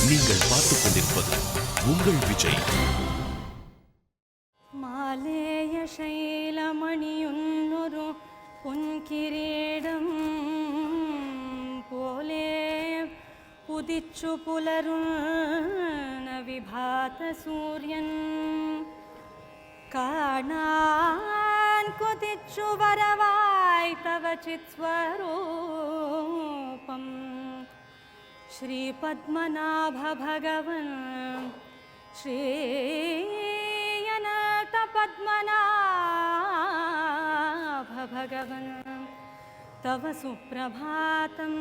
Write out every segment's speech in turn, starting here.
நீங்கள் பார்த்துக் கொண்டிருப்பது உங்கள் விஜய். மாலேய சைலமணியுன்னொரு பொன்கிரீடம் போலே உதிச்சு புலருண விபாத சூரியன் காணான் குதிச்சு வரவாய் தவ சித்ஸ்வரூபம் ஸ்ரீ பத்மநாப பகவன் ஸ்ரீயநாத பத்மநாப பகவன் தவ சுப்ரபாதம்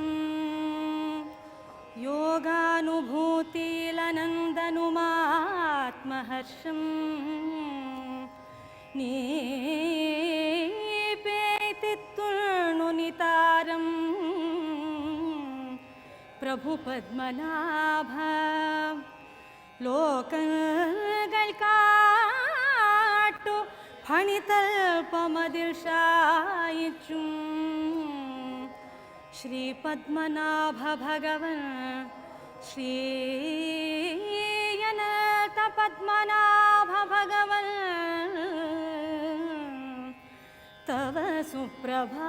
யோகானுபூதிலனந்தனுமாத்மஹர்ஷம் நீபேதித்துள்னுனிதாரம் பிரபு பத்மநாப லோகங்கள் காட்டு பணிதல்பமதில் சாயிச்சும் ஸ்ரீ பத்மநாப பகவன் ஸ்ரீயநாத பத்மநாப பகவன் தவ சுப்ரபாதம்.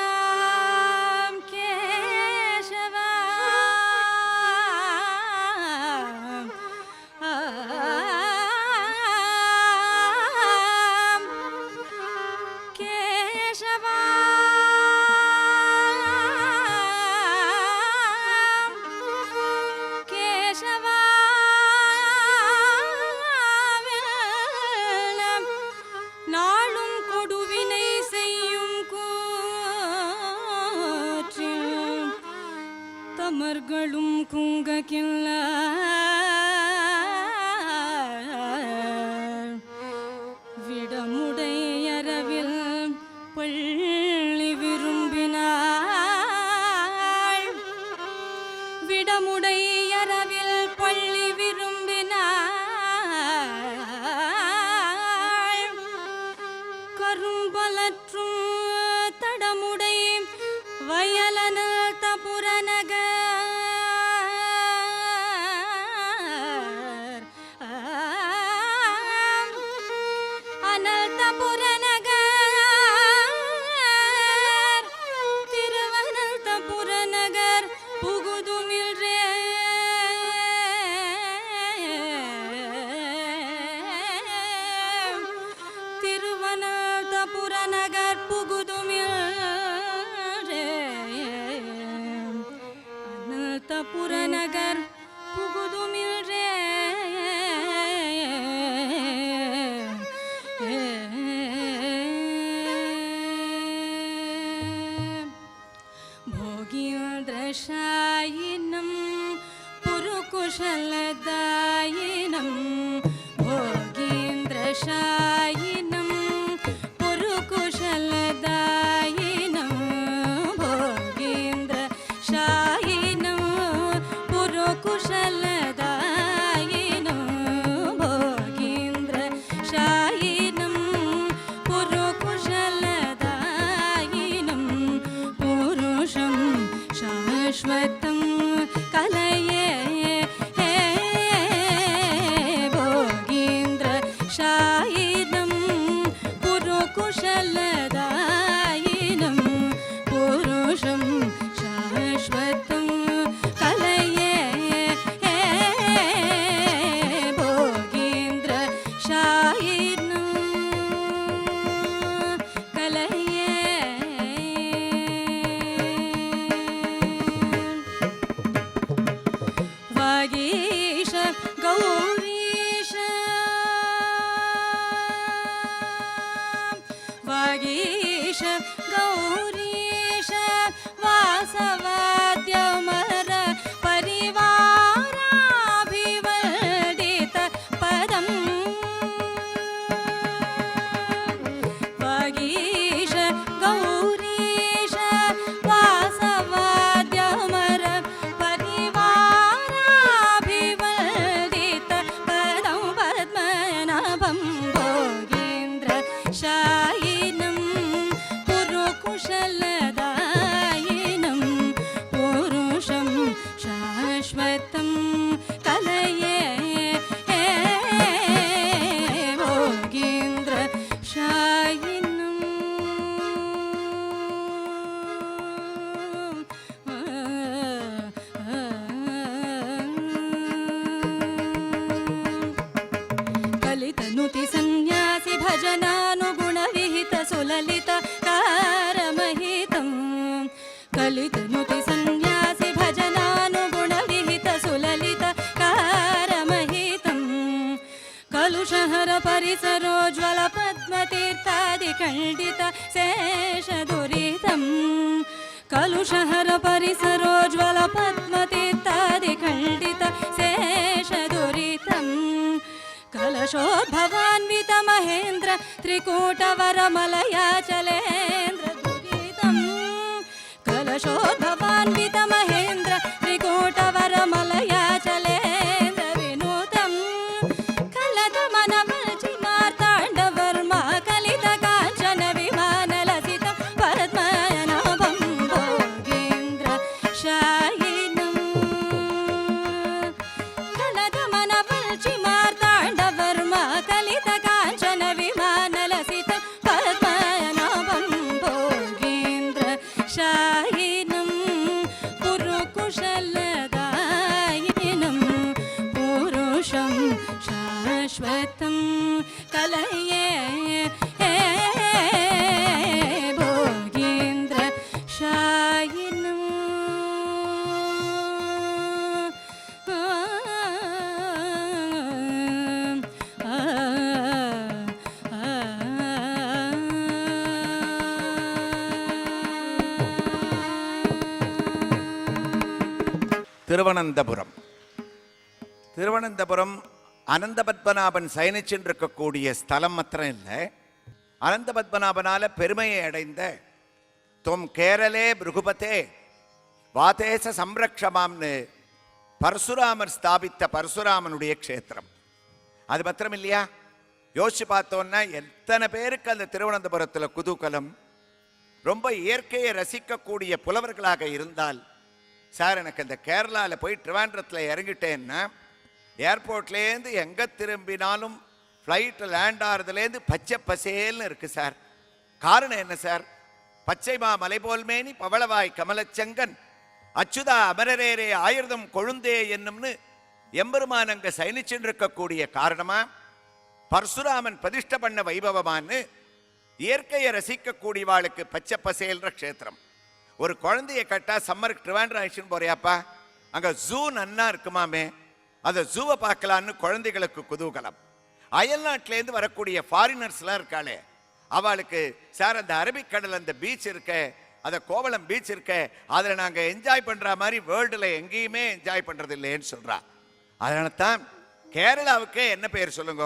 கொடுமிடராயவெல்லாம் கேசவா கேசவா கேசவா நாளும் கொடுவினை செய்யும் கூற்றில் தமர்களும் குங்ககில்ல விடமுடையரவில் பள்ளி விரும்பினாள் விடமுடையரவில் பள்ளி விரும்பினாள் கரும்பலற்றும் தடமுடை வயலனந்த புறநகர் அனந்த புறநகர் திருவனந்த புறநகர் புகுதுமில்ரே திருவனந்த புறநகர் புகுதுமில்ரே அனந்த புறநகர் புகுதுமில்ரே भोगीन्द्रशायिनं पुरुकुशलदायिनं भोगीन्द्रशायिनं पुरुकुशलदायिनं भोगीन्द्रशायिनं पुरुकुशलदायिनं भोगीन्द्रशायिनं पुरुकुशलदायिनं पुरुषं शाश्वतं कलये भोगीन्द्रशायिनं पुरुकुशलदायिनं पुरुषं शाश्वतं कलये भोगीन्द्रशायिनं कलये वागीश गौरीश वागीश गौरीश वासवाद्यमर परिवार शाश्वतं कलये भोगीन्द्र शायिनम् कलितनुति सन्न्यासि भजनानुगुणविहित सुललित कारमहितं कलितनुति सन्न्यासि भजनानुगुणविहित सुललित कारमहितं कलुषहर परिसरोज्ज्वल पद्मतीर्थादिखण्डित शेषदुरितं कलुषहर परिसरोज्ज्वल पद्मतीर्थादिखण्डित शेषदुरितं कलशोद्भवान्वित महेन्द्र त्रिकूटवरमलयाचलेन्द्र दुरितं कलशोद्भवान्वित महेन्द्र त्रिकूटवरमलयाचलेन्द्र विनुतं कलदमनवल्चि मार्ताण्डवर्मा कलित काञ्चन विमानलसितं पद्मनाभं भोगीन्द्र शायिनं कलदमनवल्चि मार्ताण्डवर्मा कलित काञ्चन विमानलसितं पद्मनाभं भोगीन्द्र शायिनं पुरुकुशलदायिनं पुरुषं शाश्वतं कलये भोगीन्द्र शायिनं திருவனந்தபுரம். திருவனந்தபுரம் அனந்த பத்மநாபன் சயனிச்சென்றிருக்கக்கூடிய ஸ்தலம் மாத்திரம் இல்லை, அனந்த பத்மநாபனால பெருமையை அடைந்த தொம் கேரளே பிருகுபதே வாதேச சம்ரக்ஷமாம்னு பரசுராமர் ஸ்தாபித்த பரசுராமனுடைய க்ஷேத்திரம். அது மாத்திரம் இல்லையா, யோசிச்சு பார்த்தோன்னா எத்தனை பேருக்கு அந்த திருவனந்தபுரத்தில் குதூகலம். ரொம்ப இயற்கையை ரசிக்கக்கூடிய புலவர்களாக இருந்தால், சார் எனக்கு இந்த கேரளாவில் போய் ட்ரிவாண்ட்ரத்தில் இறங்கிட்டேன்னா ஏர்போர்ட்லேருந்து எங்கே திரும்பினாலும் ஃப்ளைட்டு லேண்ட் ஆகிறதுலேருந்து பச்சை பசேல்னு இருக்குது சார். காரணம் என்ன சார்? பச்சைமா மலைபோல்மேனி பவளவாய் கமலச்சங்கன் அச்சுதா அமரரேரே ஆயுர்தம் கொழுந்தே என்னும்னு எம்பெருமான் அங்கே சயனிச்சுன்னு இருக்கக்கூடிய காரணமா பரசுராமன் பிரதிஷ்ட பண்ண வைபவமானு இயற்கையை ரசிக்கக்கூடியவாளுக்கு பச்சை பசேல்ன்ற க்ஷேத்திரம். ஒரு குழந்தைய கட்டா சம்மருக்கு ட்ரிவாண்ட்ரம் ஆயிடுச்சுன்னு போறியாப்பா, அங்கே ஜூ நன்னா இருக்குமாமே, அதை ஜூவை பார்க்கலான்னு குழந்தைகளுக்கு குதூகலம். அயல்நாட்டிலேருந்து வரக்கூடிய ஃபாரினர்ஸ்லாம் இருக்காளே, அவளுக்கு சார் அந்த அரபிக்கடல் அந்த பீச் இருக்க, அதை கோவளம் பீச் இருக்க, அதில் நாங்கள் என்ஜாய் பண்ணுற மாதிரி வேர்ல்டில் எங்கேயுமே என்ஜாய் பண்ணுறது இல்லைன்னு சொல்கிறா. அதனால தான் கேரளாவுக்கு என்ன பேர் சொல்லுங்க,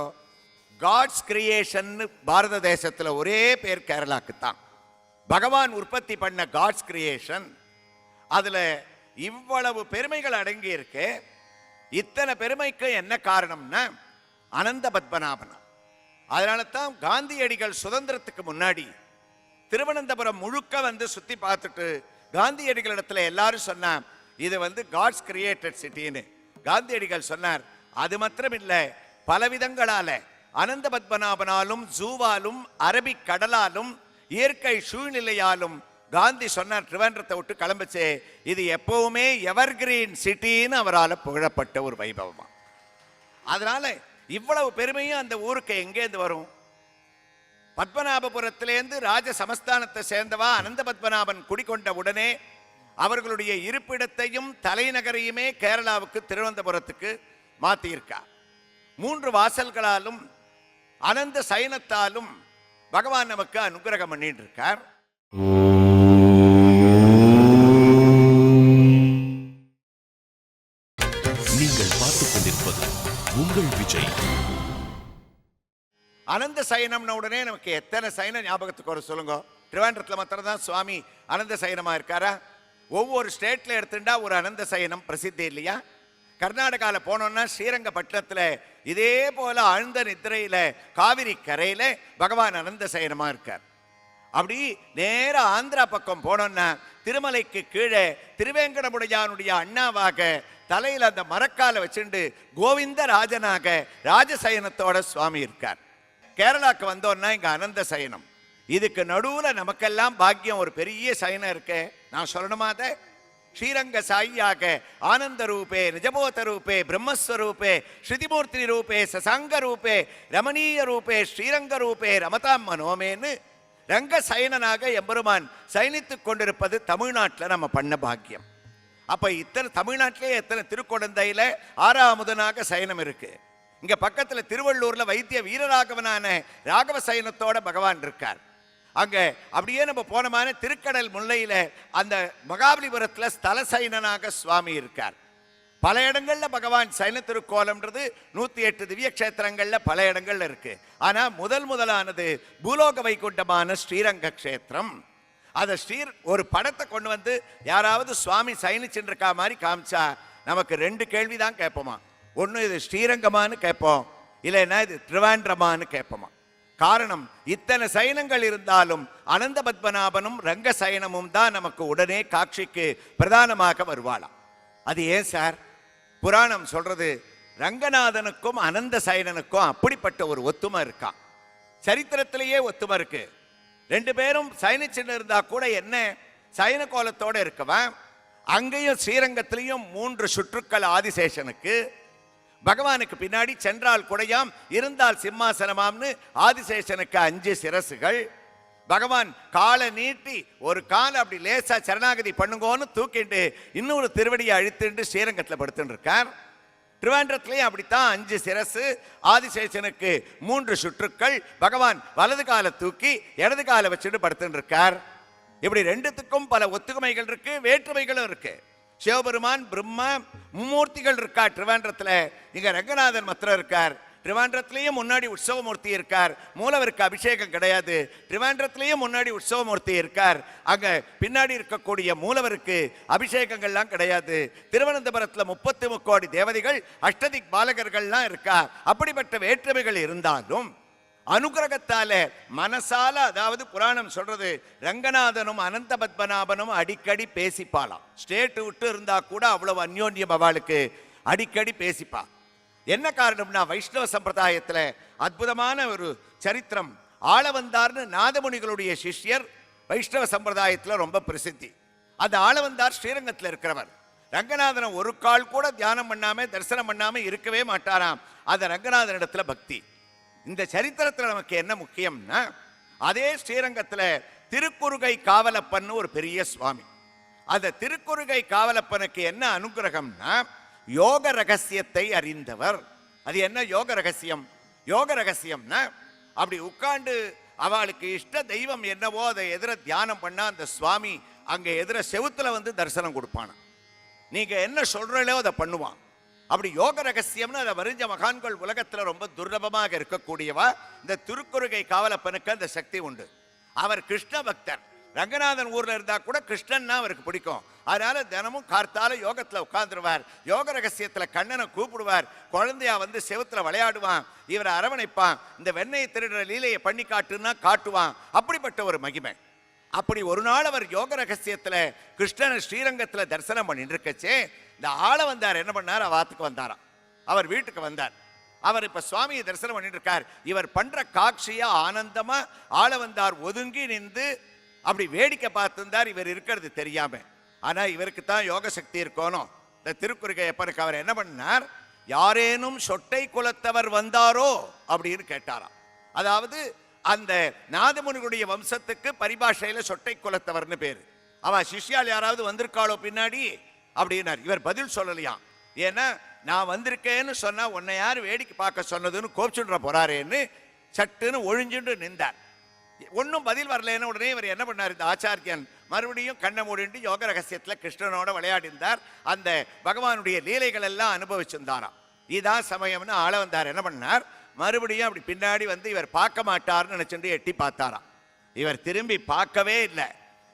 காட்ஸ் கிரியேஷன். பாரத தேசத்தில் ஒரே பேர் கேரளாவுக்கு தான். பகவான் உற்பத்தி பண்ண காட்ஸ் கிரியேஷன். அதில் இவ்வளவு பெருமைகள் அடங்கி இருக்கு. இத்தனை பெருமைக்கு என்ன காரணம்னா அனந்த பத்மநாபன். அதனால தான் காந்தியடிகள் சுதந்திரத்துக்கு முன்னாடி திருவனந்தபுரம் முழுக்க வந்து சுற்றி பார்த்துட்டு காந்தியடிகளிடத்துல எல்லாரும் சொன்னார், இது வந்து காட்ஸ் கிரியேட்டட் சிட்டின்னு. காந்தியடிகள் சொன்னார், அது மாத்திரம் இல்லை, பலவிதங்களால அனந்த பத்மநாபனாலும் ஜூவாலும் அரபிக் கடலாலும் இயற்கை சூழ்நிலையாலும் காந்தி சொன்னார், ட்ரிவாண்ட்ரத்தை விட்டு கிளம்பிச்சே, இது எப்பவுமே எவர்கிரீன் சிட்டின்னு அவரால் புகழப்பட்ட ஒரு வைபவமா. அதனால இவ்வளவு பெருமையும் அந்த ஊருக்கு எங்கேருந்து வரும்? பத்மநாபபுரத்திலேருந்து ராஜ சமஸ்தானத்தை சேர்ந்தவா அனந்த பத்மநாபன் குடிக்கொண்ட உடனே அவர்களுடைய இருப்பிடத்தையும் தலைநகரையுமே கேரளாவுக்கு திருவனந்தபுரத்துக்கு மாத்தியிருக்கா. 3 வாசல்களாலும் அனந்த சயனத்தாலும் பகவான் நமக்கு அனுகிரகம் பண்ணிட்டு இருக்கார். நீங்கள் பார்த்துக் கொண்டிருப்பது உங்கள் விஜய். அனந்த சயனம்னு உடனே நமக்கு எத்தனை சயனம் ஞாபகத்துக்கு வரும் சொல்லுங்க? ட்ரிவாண்ட்ரத்தில் மாத்திரம் தான் சுவாமி அனந்த சயனமா இருக்காரா? ஒவ்வொரு ஸ்டேட்ல எடுத்துட்டா ஒரு அனந்த சயனம் பிரசித்தி இல்லையா? கர்நாடகாவில் போனோம்னா ஸ்ரீரங்கப்பட்டினத்தில் இதே போல ஆழ்ந்த நித்திரையில காவிரி கரையில பகவான் அனந்த சயனமா இருக்கார். அப்படி நேர ஆந்திரா பக்கம் போனோம்னா திருமலைக்கு கீழே திருவேங்கடமுடையானுடைய அண்ணாவாக தலையில் அந்த மரக்கால வச்சுண்டு கோவிந்த ராஜனாக ராஜசயனத்தோட சுவாமி இருக்கார். கேரளாக்கு வந்தோம்னா இங்க அனந்த சயனம். இதுக்கு நடுவுல நமக்கெல்லாம் பாக்கியம் ஒரு பெரிய சயனம் இருக்கு. நான் சொல்லணுமா அதை? ஸ்ரீரங்க சாயியாக ஆனந்த ரூபே நிஜபோத ரூபே பிரம்மஸ்வரூபே ஸ்ருதிமூர்த்தி ரூபே சசாங்க ரூபே ரமணீய ரூபே ஸ்ரீரங்க ரூபே ரமதாம் மனோமேன்னு ரங்க சயனனாக எம்பெருமான் சயனித்துக் கொண்டிருப்பது தமிழ்நாட்டில் நம்ம பண்ண பாக்கியம். அப்ப இத்தனை தமிழ்நாட்டிலே எத்தனை திருக்கொடந்தையில ஆறாமுதனாக சயனம் இருக்கு. இங்க பக்கத்துல திருவள்ளூர்ல வைத்திய வீரராகவனான ராகவ சயனத்தோட பகவான் இருக்கார். அங்க அப்படியே நம்ம போனமான திருக்கடல் முல்லையில அந்த மகாபலிபுரத்துல ஸ்தல சயனனாக சுவாமி இருக்கார். பல இடங்கள்ல பகவான் சயன திருக்கோலம்ன்றது 108 திவ்ய கஷேத்திரங்கள்ல பல இடங்கள்ல இருக்கு. ஆனா முதலானது பூலோக வைகுண்டமான ஸ்ரீரங்க கஷேத்திரம். அதை ஒரு படத்தை கொண்டு வந்து யாராவது சுவாமி சயனிச்சுருக்கா மாதிரி காமிச்சா நமக்கு 2 கேள்விதான் கேட்போமா. ஒன்று இது ஸ்ரீரங்கமானு கேட்போம், இல்லைன்னா இது திருவாண்டரமானு கேட்போமா. காரணம், இத்தனை சயனங்கள் இருந்தாலும் அனந்த பத்மநாபனும் ரங்க சயனமும் தான் நமக்கு உடனே காட்சிக்கு பிரதானமாக வருவாளாம். அது ஏன் சார்? புராணம் சொல்றது ரங்கநாதனுக்கும் அனந்த சயனனுக்கும் அப்படிப்பட்ட ஒரு ஒத்துமை இருக்கான். சரித்திரத்திலேயே ஒத்துமை இருக்கு. 2 பேரும் சயனிச்சுன்னு இருந்தா கூட என்ன சயன கோலத்தோட இருக்கவன். அங்கேயும் ஸ்ரீரங்கத்திலையும் 3 சுற்றுக்கள் ஆதிசேஷனுக்கு. பகவானுக்கு பின்னாடி சென்றால் குடையாம் இருந்தால் சிம்மாசனமாம்னு ஆதிசேஷனுக்கு 5 சிரசுகள். பகவான் காலை நீட்டி ஒரு காலை அப்படி லேசா சரணாகதி பண்ணுங்கன்னு தூக்கிட்டு இன்னொரு திருவடியை அழித்துட்டு ஸ்ரீரங்கத்தில் படுத்துட்டு இருக்கார். திருவாண்டத்திலேயே அப்படித்தான் 5 சிரசு, ஆதிசேஷனுக்கு 3 சுற்றுக்கள். பகவான் வலது காலை தூக்கி இடது காலை வச்சுட்டு படுத்துட்டு இருக்கார். இப்படி 2த்துக்கும் பல ஒத்துமைகள் இருக்கு, வேற்றுமைகளும் இருக்கு. சிவபெருமான் பிரம்மா மும்மூர்த்திகள் இருக்கார் திருவாண்டத்துல. இங்க ரங்கநாதன் மாத்திரம் இருக்கார். திருவாண்டத்திலையும் முன்னாடி உற்சவமூர்த்தி இருக்கார். மூலவருக்கு அபிஷேகம் கிடையாது. திருவாண்டத்திலையும் முன்னாடி உற்சவமூர்த்தி இருக்கார். அங்க பின்னாடி இருக்கக்கூடிய மூலவருக்கு அபிஷேகங்கள்லாம் கிடையாது. திருவனந்தபுரத்துல 33 கோடி தேவதைகள் அஷ்டதிக் பாலகர்கள்லாம் இருக்கா. அப்படிப்பட்ட வேற்றுமைகள் இருந்தாலும் அனுகிரகத்தால மனசால, அதாவது புராணம் சொல்றது ரங்கநாதனும் அனந்த பத்மநாபனும் அடிக்கடி பேசிப்பாளாம். ஸ்டேட் விட்டு இருந்தா கூட அவ்வளவு அந்யோன்யம் அவளுக்கு அடிக்கடி பேசிப்பா. என்ன காரணம்னா வைஷ்ணவ சம்பிரதாயத்துல அற்புதமான ஒரு சரித்திரம். ஆளவந்தார்னு நாதமுனிகளுடைய சிஷ்யர் வைஷ்ணவ சம்பிரதாயத்துல ரொம்ப பிரசித்தி. அந்த ஆளவந்தார் ஸ்ரீரங்கத்தில் இருக்கிறவர். ரங்கநாதனை ஒரு கால் கூட தியானம் பண்ணாம தரிசனம் பண்ணாம இருக்கவே மாட்டாராம். அந்த ரங்கநாதன் இடத்துல பக்தி. இந்த சரித்திரத்தில் நமக்கு என்ன முக்கியம்னா, அதே ஸ்ரீரங்கத்தில் திருக்குறுகை காவலப்பன் ஒரு பெரிய சுவாமி. அந்த திருக்குறுகை காவலப்பனுக்கு என்ன அனுகிரகம்னா, யோக ரகசியத்தை அறிந்தவர். அது என்ன யோக ரகசியம்? யோக ரகசியம்னா அப்படி உட்கார்ந்து அவளுக்கு இஷ்ட தெய்வம் என்னவோ அதை எதிர தியானம் பண்ணா அந்த சுவாமி அங்க எதிர செவுத்துல வந்து தரிசனம் கொடுப்பான. நீங்க என்ன சொல்றீங்களோ அதை பண்ணுவான். அப்படி யோக ரகசியம்னு அதை வரிஞ்ச மகான்கள் உலகத்துல ரொம்ப துர்லபமாக இருக்கக்கூடியவா. இந்த திருக்குறுகை காவலப்பனுக்கு அந்த சக்தி உண்டு. அவர் கிருஷ்ண பக்தர். ரங்கநாதன் ஊர்ல இருந்தா கூட கிருஷ்ணன்னா அவருக்கு பிடிக்கும். அதனால தினமும் கார்த்தால யோகத்துல உட்கார்ந்துருவார். யோக ரகசியத்துல கண்ணனை கூப்பிடுவார். குழந்தையா வந்து செவுத்துல விளையாடுவான். இவரை அரவணைப்பான். இந்த வெண்ணெயை திருடுற லீலையை பண்ணி காட்டுன்னா காட்டுவான். அப்படிப்பட்ட ஒரு மகிமை. அப்படி ஒரு நாள் அவர் யோக ரகசியத்துல கிருஷ்ணனை ஸ்ரீரங்கத்துல தரிசனம் பண்ணிட்டு இருக்கச்சே, இந்த ஆள வந்தார் என்ன பண்ணார், வாத்துக்கு வந்தாராம். அவர் வீட்டுக்கு வந்தார். அவர் இப்ப சுவாமியை தரிசனம் பண்ணிட்டு இருக்கார். இவர் பண்ற காட்சியா ஆனந்தமா ஆள வந்தார் ஒதுங்கி நின்று அப்படி வேடிக்கை பார்த்திருந்தார். இவர் இருக்கிறது தெரியாம. ஆனா இவருக்கு தான் யோக சக்தி இருக்கணும். இந்த திருக்குறுகை அப்பனுக்கு அவர் என்ன பண்ணார், யாரேனும் சொட்டை குலத்தவர் வந்தாரோ அப்படின்னு கேட்டாராம். அதாவது அந்த நாதமுனிகளுடைய வம்சத்துக்கு பரிபாஷையில சொட்டை குலத்தவர்னு பேரு. அவ சிஷ்யால் யாராவது வந்திருக்காளோ பின்னாடி அப்படின்னார். இவர் பதில் சொல்லலையாம். ஏன்னா நான் வந்திருக்கேன்னு சொன்னா உன்னை யார் வேடிக்கை பார்க்க சொன்னதுன்னு கோபிச்சுன்ற போறாரேன்னு சட்டுன்னு ஒழிஞ்சுட்டு நின்றார். ஒன்னும் பதில் வரலன்னு உடனே இவர் என்ன பண்ணார், இந்த ஆச்சாரியன் மறுபடியும் கண்ணை மூடிட்டு யோக ரகசியத்துல கிருஷ்ணனோட விளையாடிந்தார். அந்த பகவானுடைய லீலைகள் எல்லாம் அனுபவிச்சிருந்தாராம். இதான் சமயம்னு ஆள வந்தார். என்ன பண்ணார், மறுபடியும் அப்படி பின்னாடி வந்து இவர் பார்க்க மாட்டார்னு நினைச்சுட்டு எட்டி பார்த்தாராம். இவர் திரும்பி பார்க்கவே இல்லை.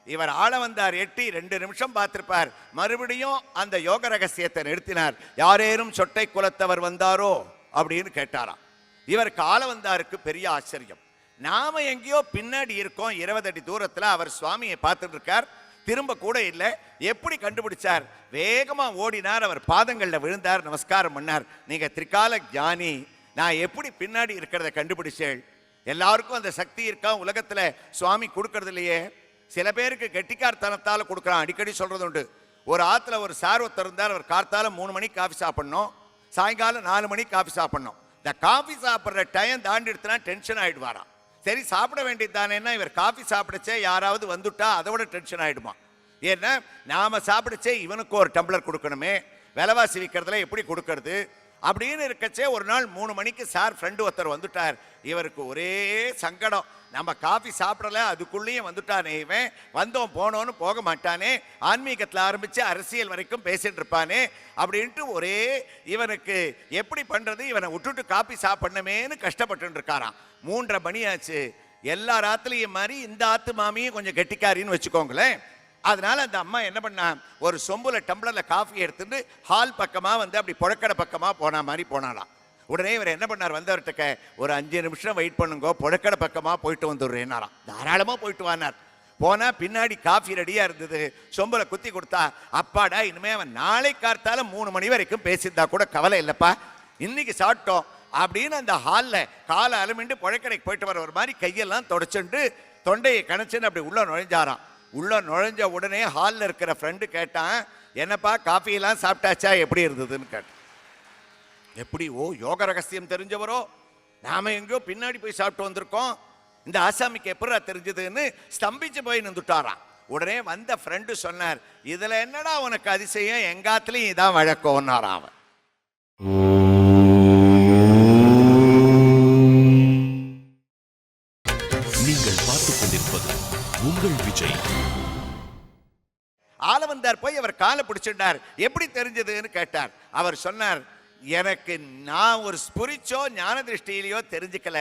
இவர் ஆள வந்தார் எட்டி 2 நிமிஷம் பார்த்திருப்பார். மறுபடியும் அந்த யோக ரகசியத்தை நிறுத்தினார். யாரேனும் சொட்டை குலத்தவர் வந்தாரோ அப்படின்னு கேட்டாராம். இவருக்கு ஆள வந்தாருக்கு பெரிய ஆச்சரியம். நாம எங்கேயோ பின்னாடி இருக்கோம், 20 அடி தூரத்துல அவர் சுவாமியை பார்த்துட்டு இருக்கார். திரும்ப கூட இல்லை. எப்படி கண்டுபிடிச்சார்? வேகமா ஓடினார், அவர் பாதங்கள்ல விழுந்தார், நமஸ்காரம் பண்ணார். நீங்க திரிகால ஞானி, நான் எப்படி பின்னாடி இருக்கிறத கண்டுபிடிச்சேன்? எல்லாருக்கும் அந்த சக்தி இருக்கா உலகத்துல? சுவாமி கொடுக்கறது இல்லையே. சில பேருக்கு கெட்டிக்காரத்தனத்தால கொடுக்குறான். அடிக்கடி சொல்றது உண்டு. ஒரு ஆத்துல ஒரு சார் ஒருத்தர் இருந்தார். அவர் கார்த்தால 3 மணிக்கு காஃபி சாப்பிடணும், சாயங்காலம் 4 மணிக்கு காஃபி சாப்பிடணும். இந்த காஃபி சாப்பிட்ற டைம் தாண்டி எடுத்துனா டென்ஷன் ஆயிடுவாராம். சரி சாப்பிட வேண்டியது தானேன்னா, இவர் காஃபி சாப்பிடச்சே யாராவது வந்துட்டா அதோட டென்ஷன் ஆயிடுமா. ஏன்னா நாம சாப்பிடச்சே இவனுக்கு ஒரு டம்ளர் கொடுக்கணுமே, விலைவாசி விற்கிறதுல எப்படி கொடுக்கறது அப்படின்னு இருக்கச்சே, ஒரு நாள் 3 மணிக்கு சார் ஃப்ரெண்டு ஒருத்தர் வந்துட்டார். இவருக்கு ஒரே சங்கடம், நம்ம காஃபி சாப்பிடல அதுக்குள்ளேயும் வந்துட்டானே, இவன் வந்தோம் போனோன்னு போக மாட்டானே, ஆன்மீகத்தில் ஆரம்பித்து அரசியல் வரைக்கும் பேசிட்டு இருப்பானே அப்படின்ட்டு ஒரே இவனுக்கு எப்படி பண்ணுறது, இவனை விட்டுட்டு காஃபி சாப்பிடணுமேனு கஷ்டப்பட்டு இருக்காராம். 3:30 மணி ஆச்சு. எல்லா ராத்திரியும் மாதிரி இந்த ஆத்து மாமியும் கொஞ்சம் கெட்டிக்காரின்னு வச்சுக்கோங்களேன். அதனால அந்த அம்மா என்ன பண்ணா, ஒரு சொம்புல டம்ளர்ல காஃபி எடுத்துட்டு ஹால் பக்கமா வந்து அப்படி புழக்கடை பக்கமா போன மாதிரி போனாலாம். உடனே இவர் என்ன பண்ணார், வந்தவர்கிட்ட ஒரு 5 நிமிஷம் வெயிட் பண்ணுங்க, புழக்கடை பக்கமா போயிட்டு வந்துடுறேன்னாராம். தாராளமா போயிட்டு வானார். போனா பின்னாடி காஃபி ரெடியா இருந்தது. சொம்புல குத்தி கொடுத்தா, அப்பாடா இனிமே அவன் நாளை கார்த்தால 3 மணி வரைக்கும் பேசியிருந்தா கூட கவலை இல்லப்பா, இன்னைக்கு சாப்பிட்டோம் அப்படின்னு அந்த ஹால்ல காலை அலமிண்டு புழக்கடைக்கு போயிட்டு வர ஒரு மாதிரி கையெல்லாம் தொடச்சுண்டு தொண்டையை கணச்சுன்னு அப்படி உள்ள நுழைஞ்சாராம். உள்ள நுழைஞ்ச உடனே ஹாலில் இருக்கிற ஃப்ரெண்டு கேட்டான், என்னப்பா காஃபியெல்லாம் சாப்பிட்டாச்சா, எப்படி இருந்ததுன்னு கேட்டான். எப்படி? ஓ யோக ரகசியம் தெரிஞ்சவரோ, நாம எங்கேயோ பின்னாடி போய் சாப்பிட்டு வந்திருக்கோம், இந்த ஆசாமிக்கு எப்படா தெரிஞ்சதுன்னு ஸ்தம்பிச்சு போய் நின்றுட்டாராம். உடனே வந்த ஃப்ரெண்டு சொன்னார், இதுல என்னடா உனக்கு அதிசயம், எங்காத்துலயும் இதான் வழக்கம்னாராம் அவன். நீங்கள் பார்த்துக் கொண்டிருப்பது உங்கள் விஜய். ஆளவந்தார் போய் அவர் காலை பிடிச்சிட்டார். எப்படி தெரிஞ்சதுன்னு கேட்டார். அவர் சொன்னார், எனக்கு நான் ஒரு ஸ்புரிச்சோ ஞான திருஷ்டியிலையோ தெரிஞ்சுக்கல,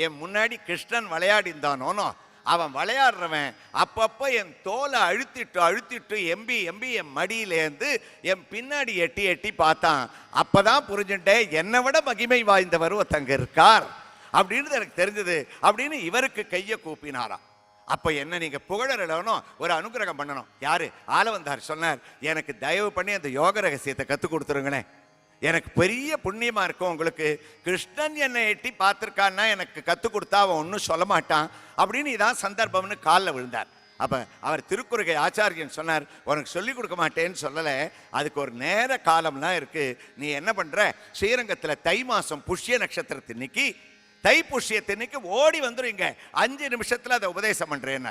என் முன்னாடி கிருஷ்ணன் விளையாடி இருந்தானோனோ, அவன் விளையாடுறவன் அப்பப்போ என் தோலை அழுத்திட்டு எம்பி என் மடியிலேருந்து என் பின்னாடி எட்டி எட்டி பார்த்தான். அப்பதான் புரிஞ்சுட்டேன், என்னை விட மகிமை வாய்ந்தவர் ஒருத்தங்க இருக்கார் அப்படின்னு எனக்கு தெரிஞ்சது அப்படின்னு இவருக்கு கையை கூப்பினாராம். அப்ப என்ன நீங்க புகழணும், ஒரு அனுகிரகம் பண்ணணும். யாரு? ஆளவந்தார் சொன்னார், எனக்கு தயவு பண்ணி அந்த யோக ரகசியத்தை கற்றுக் கொடுத்துருங்களேன், எனக்கு பெரிய புண்ணியமா இருக்கும். உங்களுக்கு கிருஷ்ணன் என்னை எட்டி பார்த்துருக்கான்னா எனக்கு கற்றுக் கொடுத்தா அவன் ஒன்றும் சொல்ல மாட்டான் அப்படின்னு இதான் சந்தர்ப்பம்னு காலில் விழுந்தார். அப்ப அவர் திருக்குறுகை ஆச்சாரியன் சொன்னார், உனக்கு சொல்லிக் கொடுக்க மாட்டேன்னு சொல்லலை, அதுக்கு ஒரு நேர காலம்லாம் இருக்கு. நீ என்ன பண்ற, ஸ்ரீரங்கத்தில் தை மாசம் புஷ்ய நட்சத்திரத்தின்னைக்கு, தைப்புஷ்யத்தின்னைக்கு ஓடி வந்துருங்க, 5 நிமிஷத்துல அதை உபதேசம் பண்றேன்.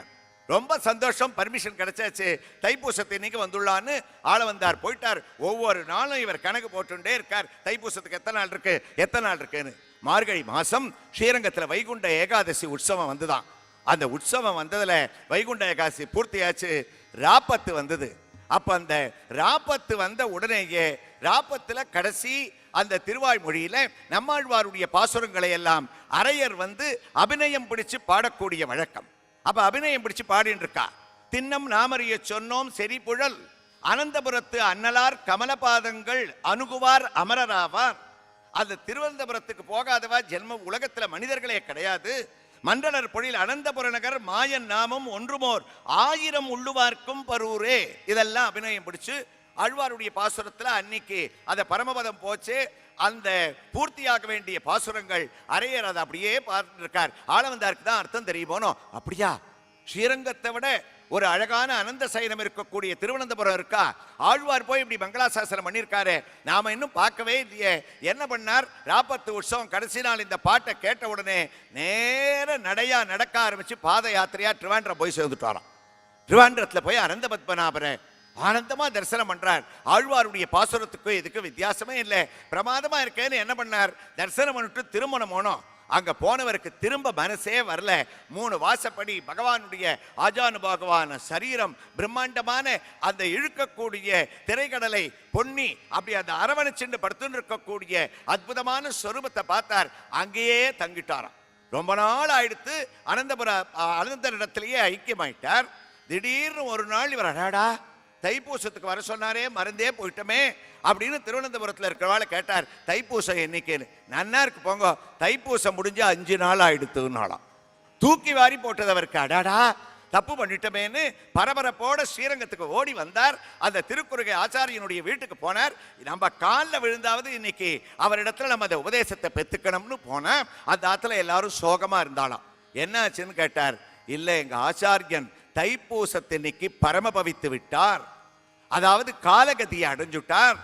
ரொம்ப சந்தோஷம், பர்மிஷன் கிடைச்சாச்சு, தைப்பூசத்தின்னைக்கு வந்துள்ளான்னு ஆளவந்தார் போயிட்டார். ஒவ்வொரு நாளும் இவர் கணக்கு போட்டுட்டே இருக்கார், தைப்பூசத்துக்கு எத்தனை நாள் இருக்குன்னு. மார்கழி மாசம் ஸ்ரீரங்கத்தில் வைகுண்ட ஏகாதசி உற்சவம் வந்துதான். அந்த உற்சவம் வந்ததுல வைகுண்ட ஏகாதசி பூர்த்தியாச்சு, ராப்பத்து வந்தது. அப்ப அந்த ராப்பத்து வந்த உடனேயே ராப்பத்துல கடைசி அந்த திருவாய்மொழியில நம்மாழ்வாருடைய பாசுரங்களை எல்லாம் அரையர் வந்து அபிநயம் பிடிச்சு பாடக்கூடிய வழக்கம். அப்ப அபிநயம் பிடிச்சு பாடின்னு இருக்கா. தின்னம் நாமறிய சொன்னோம் செறிபுழல் அனந்தபுரத்து அன்னலார் கமலபாதங்கள் அணுகுவார் அமரராவார். அந்த திருவனந்தபுரத்துக்கு போகாதவா ஜென்ம உலகத்துல மனிதர்களே கிடையாது. மண்டலர் பொழில் அனந்தபுர நகர் மாயன் நாமம் ஒன்றுமோர் 1000 உள்ளுவார்க்கும் பரூரே. இதெல்லாம் அபிநயம் பிடிச்சு ஆழ்வாருடைய பாசுரத்துல அன்னைக்கு அந்த பரமபதம் போச்சு. அந்த பூர்த்தியாக வேண்டிய பாசுரங்கள் அரையர் அதை அப்படியே பார்த்துட்டு இருக்கார். ஆளவந்தாருக்கு தான் அர்த்தம் தெரியுமோனோ, அப்படியா ஸ்ரீரங்கத்தை விட ஒரு அழகான அனந்த சயனம் இருக்கக்கூடிய திருவனந்தபுரம் இருக்கா, ஆழ்வார் போய் இப்படி மங்களாசாசனம் பண்ணியிருக்காரு, நாம இன்னும் பார்க்கவே இல்லையே. என்ன பண்ணார், ராப்பத்து உற்சவம் கடைசி நாள் இந்த பாட்டை கேட்ட உடனே நேர நடையா நடக்க ஆரம்பிச்சு பாத யாத்திரையா திருவாண்டரம் போய் சேர்ந்துட்டாராம். திருவாண்டரத்துல போய் அனந்த பத்மநாபரை ஆனந்தமா தரிசனம் பண்றார். ஆழ்வாருடைய பாசுரத்துக்கும் இதுக்கு வித்தியாசமே இல்லை, பிரமாதமா இருக்கேன்னு என்ன பண்ணார், தரிசனம் பண்ணிட்டு திருமணம் போனோம். அங்க போனவருக்கு திரும்ப மனசே வரல. 3 வாசப்படி பகவானுடைய ஆஜானுபாகவான சரீரம், பிரம்மாண்டமான அந்த இழுக்கக்கூடிய திரைக்கடலை பொன்னி அப்படி அந்த அரவணைச்சுண்டு படுத்துன்னு இருக்கக்கூடிய அற்புதமான ஸ்வரூபத்தை பார்த்தார். அங்கேயே தங்கிட்டாராம். ரொம்ப நாள் ஆயிடுத்து அனந்தரிடத்திலேயே ஐக்கியமாயிட்டார். திடீர்னு ஒரு நாள் இவர் அடாடா தைப்பூசத்துக்கு வர சொன்னாரே, மறந்தே போயிட்டோமே அப்படின்னு திருவனந்தபுரத்தில் இருக்கிறவாளை கேட்டார், தைப்பூசம் என்னைக்குன்னு. நன்னாருக்கு போங்க, தைப்பூசம் முடிஞ்சு 5 நாள் ஆயிடுத்துனாலாம். தூக்கி வாரி போட்டது அவருக்கு. அடாடா தப்பு பண்ணிட்டமேன்னு பரபரப்போட ஸ்ரீரங்கத்துக்கு ஓடி வந்தார். அந்த திருக்குறுகை ஆச்சாரியனுடைய வீட்டுக்கு போனார். நம்ம காலில் விழுந்தாவது இன்னைக்கு அவரிடத்துல நம்ம அந்த உபதேசத்தை பெற்றுக்கணும்னு போன அந்த ஆத்துல எல்லாரும் சோகமா இருந்தாலும் என்னாச்சுன்னு கேட்டார். இல்லை, எங்க ஆச்சாரியன் தைப்பூசத்தின்னைக்கு பரமபவித்து விட்டார், அதாவது காலகதியை அடைஞ்சுட்டார்.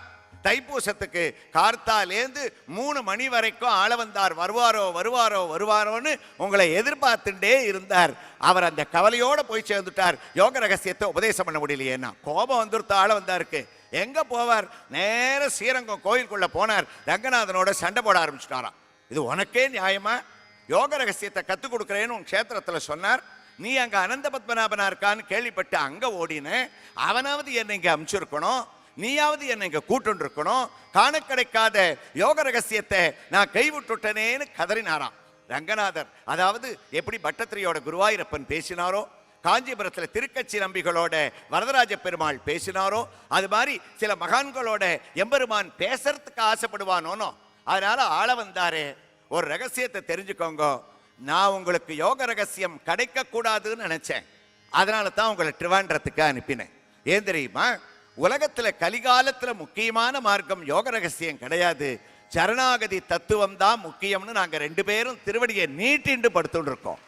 தைப்பூசத்துக்கு கார்த்தாலேந்து 3 மணி வரைக்கும் ஆள வந்தார், வருவாரோ வருவாரோ வருவாரோன்னு உங்களை எதிர்பார்த்துட்டே இருந்தார். அவர் அந்த கவலையோட போய் சேர்ந்துட்டார். யோக ரகசியத்தை உபதேசம் பண்ண முடியலையேன்னா கோபம் வந்துருத்த ஆள வந்தாருக்கு. எங்க போவார்? நேர ஸ்ரீரங்கம் கோயிலுக்குள்ள போனார். ரங்கநாதனோட சண்டை போட ஆரம்பிச்சுட்டாராம். இது உனக்கே நியாயமா? யோக ரகசியத்தை கத்துக் கொடுக்குறேன்னு உன் கஷேத்திரத்துல சொன்னார். நீ அங்க அனந்த பத்மநாபனா இருக்கான்னு கேள்விப்பட்டு அங்க ஓடின. அவனாவது என்னை இங்க அனுப்பிச்சிருக்கணும், நீயாவது என்னை இங்க கூட்டு இருக்கணும். காண கிடைக்காத யோக ரகசியத்தை நான் கைவிட்டுட்டனேன்னு கதறினாராம் ரங்கநாதர். அதாவது எப்படி பட்டத்திரியோட குருவாயூரப்பன் பேசினாரோ, காஞ்சிபுரத்தில் திருக்கட்சி நம்பிகளோட வரதராஜ பெருமாள் பேசினாரோ, அது மாதிரி சில மகான்களோட எம்பெருமான் பேசுறதுக்கு ஆசைப்படுவானோனோ. அதனால ஆள வந்தாரே, ஒரு ரகசியத்தை தெரிஞ்சுக்கோங்க, நான் உங்களுக்கு யோக ரகசியம் கிடைக்க கூடாதுன்னு நினைச்சேன். அதனால தான் உங்களை திருவாண்டத்துக்கு அனுப்பினேன். ஏன் தெரியுமா? உலகத்துல கலிகாலத்துல முக்கியமான மார்க்கம் யோக ரகசியம் கிடையாது, சரணாகதி தத்துவம் தான் முக்கியம்னு நாங்க 2 பேரும் திருவடியை நீட்டிண்டு படுத்துட்டு இருக்கோம்.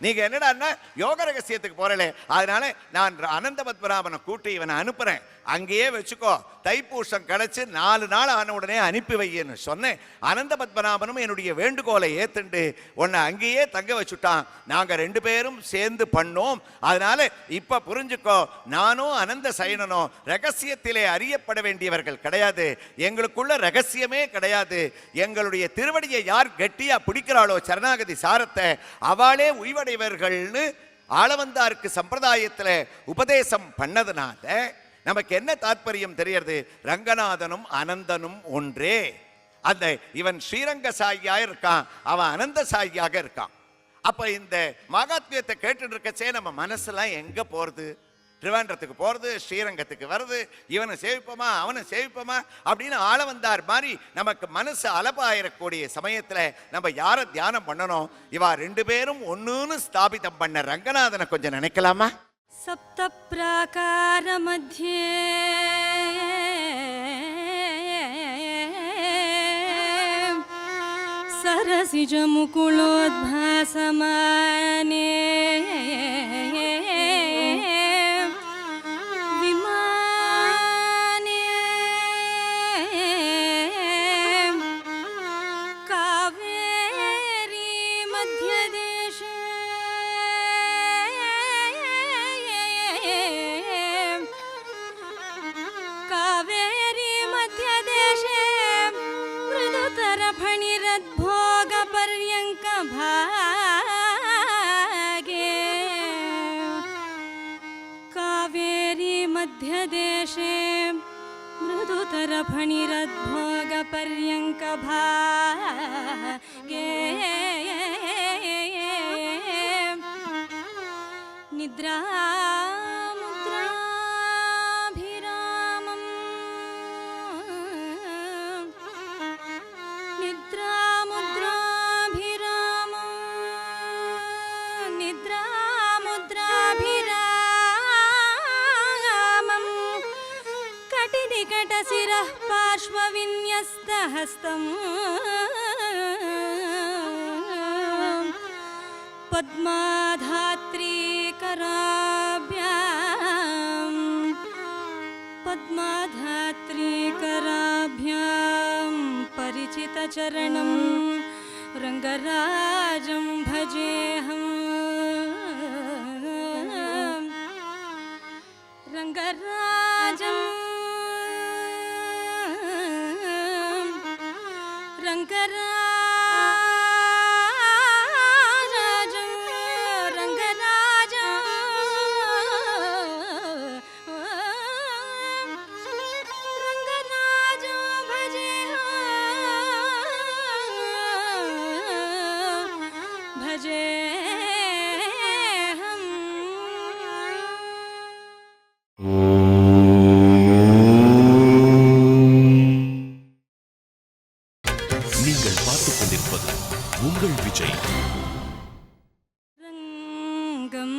நீங்க என்னடா யோக ரகசியத்துக்கு போறலே, அதனால நான் அனந்த பத்மநாபனை கூட்டி இவனை அனுப்புறேன், அங்கேயே வச்சுக்கோ, தைப்பூசம் கிடைச்சு 4 நாள் ஆன உடனே அனுப்பி வையன்னு சொன்னேன். அனந்த பத்மநாபனும் என்னுடைய வேண்டுகோளை ஏத்துண்டு உன்னை அங்கேயே தங்க வச்சுட்டான். நாங்க 2 பேரும் சேர்ந்து பண்ணோம். அதனால இப்ப புரிஞ்சுக்கோ, நானும் அனந்த சயனனும் ரகசியத்திலே அறியப்பட வேண்டியவர்கள் கிடையாது, எங்களுக்குள்ள ரகசியமே கிடையாது. எங்களுடைய திருவடியை யார் கெட்டியா பிடிக்கிறாளோ சரணாகதி சாரத்தை, அவளே உய்வடைவர்கள்னு ஆளவந்தாருக்கு சம்பிரதாயத்துல உபதேசம் பண்ணதுனால நமக்கு என்ன தாற்பயம் தெரியறது? ரங்கநாதனும் அனந்தனும் ஒன்றே. அந்த இவன் ஸ்ரீரங்க சாயியா இருக்கான், அவன் அனந்த சாயியாக இருக்கான். அப்ப இந்த மகாத்மியத்தை கேட்டு இருக்கச்சே நம்ம மனசெல்லாம் எங்க போறது? திருவாண்டத்துக்கு போறது, ஸ்ரீரங்கத்துக்கு வருது, இவனை சேவிப்போமா அவனை சேவிப்போமா அப்படின்னு ஆள வந்தார் மாதிரி நமக்கு மனசு அலபாயிரக்கூடிய சமயத்துல நம்ம யாரை தியானம் பண்ணணும்? இவா 2 பேரும் ஒண்ணுன்னு ஸ்தாபிதம் பண்ண ரங்கநாதனை கொஞ்சம் நினைக்கலாமா? सप्त प्राकार मध्ये सरसिज मुकुलोद्भासमाने विमाने कावेरी मध्यदेशे फणिरद्भोगपर्यङ्क भागे कावेरी मध्यदेशे मृदुतर फणिरद्भोगपर्यङ्क भागे निद्रा शिरः पार्श्वविन्यस्तहस्तम् पद्माधात्रीकराभ्यां परिचितचरणं रङ्गराजं भजेऽहं रङ्गराजं நீங்கள் பார்த்துக் கொண்டிருப்பது உங்கள் விஜய். रङ्गम्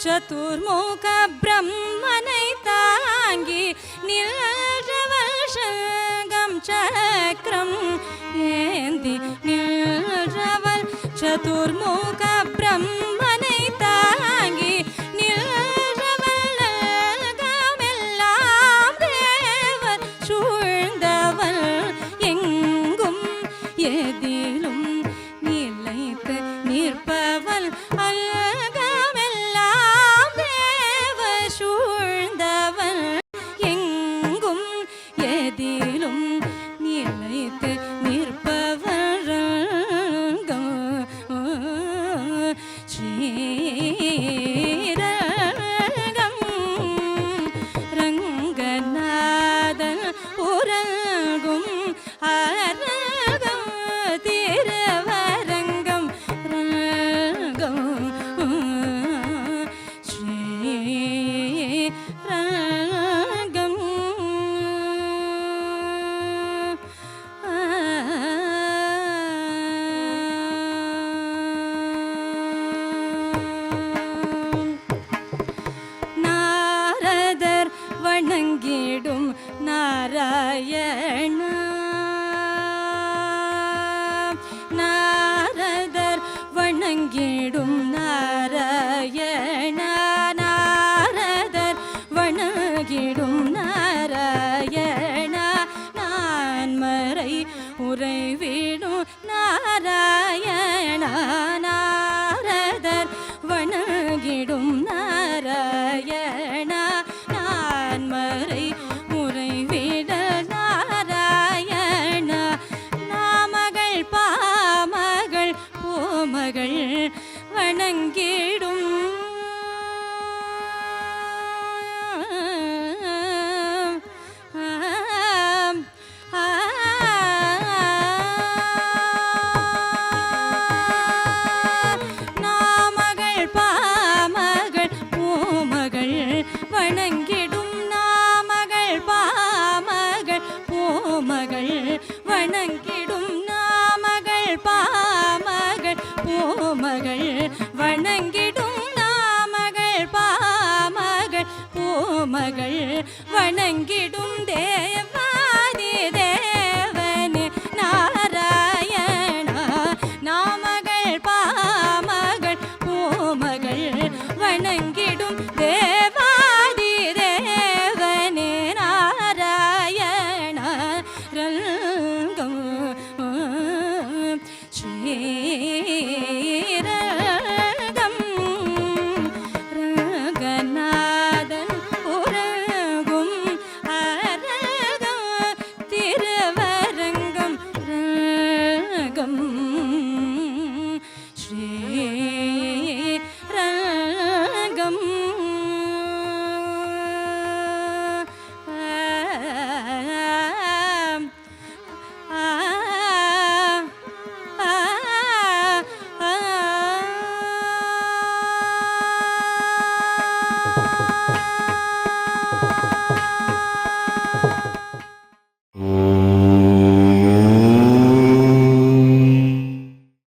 சதுர்முக பிரம்மனை தாங்கி நின்றவள் சங்கம் சக்கரம் ஏந்தி நின்றவள் சதுர்முக பிரம்மனை தாங்கி நின்றவள் நல்கமெல்லாம் தேவர் சூழ்ந்தவள் எங்கும் எதிலும் நிலைத்து நிற்பவள் வணங்கிடும் நாராயண நாரதர் வணங்கிடும் நாராயண நாரதர் வணங்கிடும் நாராயண நான்மறை உறைவிடும் நாராயண நாரதர் வணங்கிடும் நாராயண மறை முறைவிட நாராயண நாமகள் பாமகள் போமகள் வணங்கிடும் நாமகள் பாமகள் போமகள் வணங்கிடும் போமகள் வணங்கிடும் நாமகள் பாமகள் போமகள் வணங்கிடும் நாமகள் பாமகள் போமகள் வணங்கிடும் தேவ